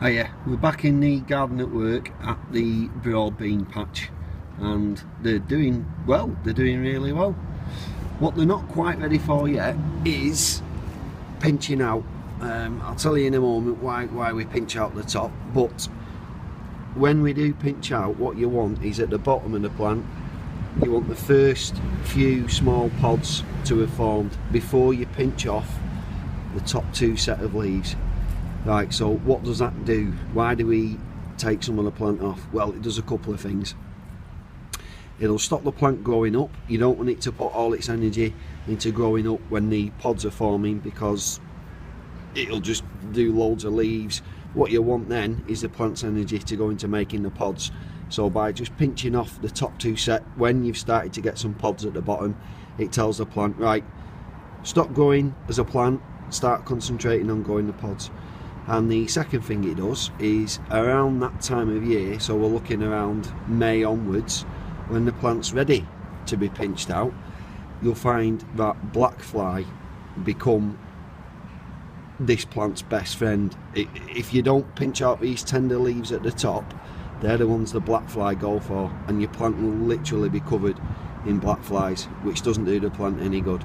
Hiya, we're back in the garden at work at the broad bean patch, and they're doing well, they're doing really well. What they're not quite ready for yet is pinching out. I'll tell you in a moment why we pinch out the top, but when we do pinch out, what you want is at the bottom of the plant, you want the first few small pods to have formed before you pinch off the top two set of leaves. Right, so what does that do? Why do we take some of the plant off? Well, it does a couple of things. It'll stop the plant growing up. You don't want it to put all its energy into growing up when the pods are forming, because it'll just do loads of leaves. What you want then is the plant's energy to go into making the pods. So by just pinching off the top two set when you've started to get some pods at the bottom, it tells the plant, right, stop growing as a plant, start concentrating on growing the pods. And the second thing it does is around that time of year, so we're looking around May onwards, when the plant's ready to be pinched out, you'll find that black fly become this plant's best friend. If you don't pinch out these tender leaves at the top, they're the ones the black fly go for, and your plant will literally be covered in black flies, which doesn't do the plant any good,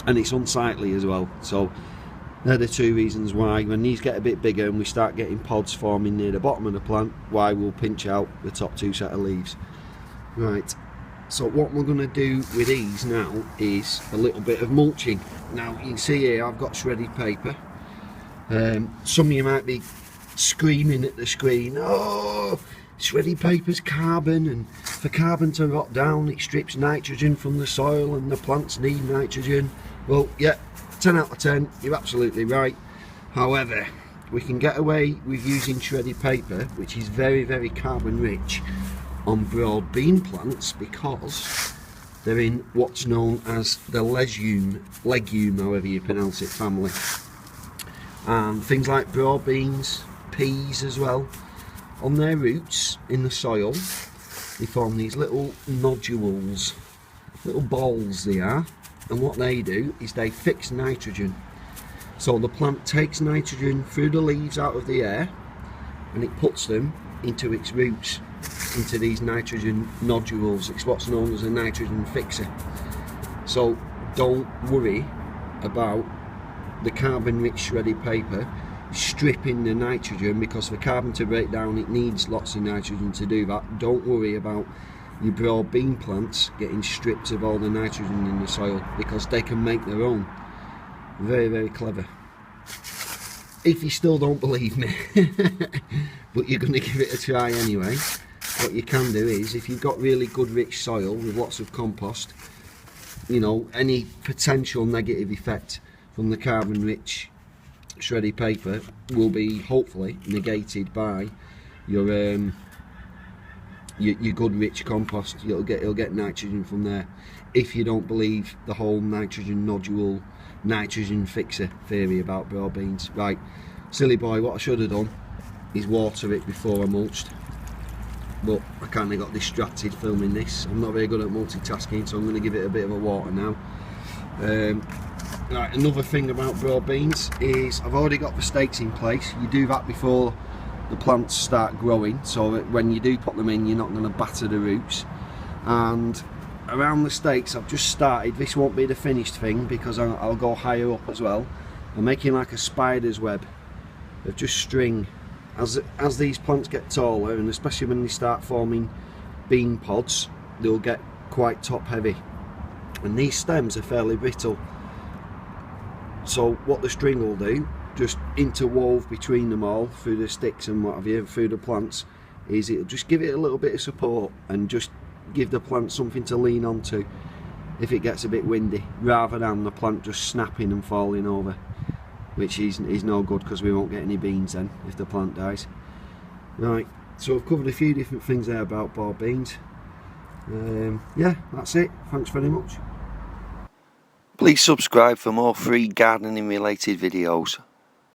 and it's unsightly as well. So they're the two reasons why, when these get a bit bigger and we start getting pods forming near the bottom of the plant, why we'll pinch out the top two set of leaves. Right, so what we're going to do with these now is a little bit of mulching. Now you can see here I've got shredded paper. Some of you might be screaming at the screen, oh, shredded paper's carbon, and for carbon to rot down it strips nitrogen from the soil and the plants need nitrogen. Well, yeah, 10 out of 10, you're absolutely right. However, we can get away with using shredded paper, which is very, very carbon rich, on broad bean plants, because they're in what's known as the legume, however you pronounce it, family. And things like broad beans, peas as well, on their roots in the soil, they form these little nodules, little balls they are. And what they do is they fix nitrogen. So the plant takes nitrogen through the leaves out of the air, and it puts them into its roots, into these nitrogen nodules. It's what's known as a nitrogen fixer. So don't worry about the carbon rich shredded paper stripping the nitrogen, because for carbon to break down it needs lots of nitrogen to do that. Don't worry about your broad bean plants getting stripped of all the nitrogen in the soil, because they can make their own. Very, very clever. If you still don't believe me, but you're going to give it a try anyway, what you can do is, if you've got really good rich soil with lots of compost, you know, any potential negative effect from the carbon rich shredded paper will be hopefully negated by your good rich compost. It'll get nitrogen from there, if you don't believe the whole nitrogen nodule, nitrogen fixer theory about broad beans. Right, silly boy, what I should have done is water it before I mulched, but I kind of got distracted filming this. I'm not very good at multitasking, so I'm going to give it a bit of a water now. Right, another thing about broad beans is I've already got the stakes in place. You do that before the plants start growing, so that when you do put them in, you're not going to batter the roots. And around the stakes I've just started, this won't be the finished thing because I'll go higher up as well. I'm making like a spider's web of just string. As these plants get taller, and especially when they start forming bean pods, they'll get quite top heavy, and these stems are fairly brittle. So what the string will do, just interwove between them all through the sticks and what have you, through the plants, is it'll just give it a little bit of support and just give the plant something to lean onto if it gets a bit windy, rather than the plant just snapping and falling over, which is no good, because we won't get any beans then if the plant dies. Right, so I've covered a few different things there about broad beans. Yeah, that's it. Thanks very much. Please subscribe for more free gardening related videos.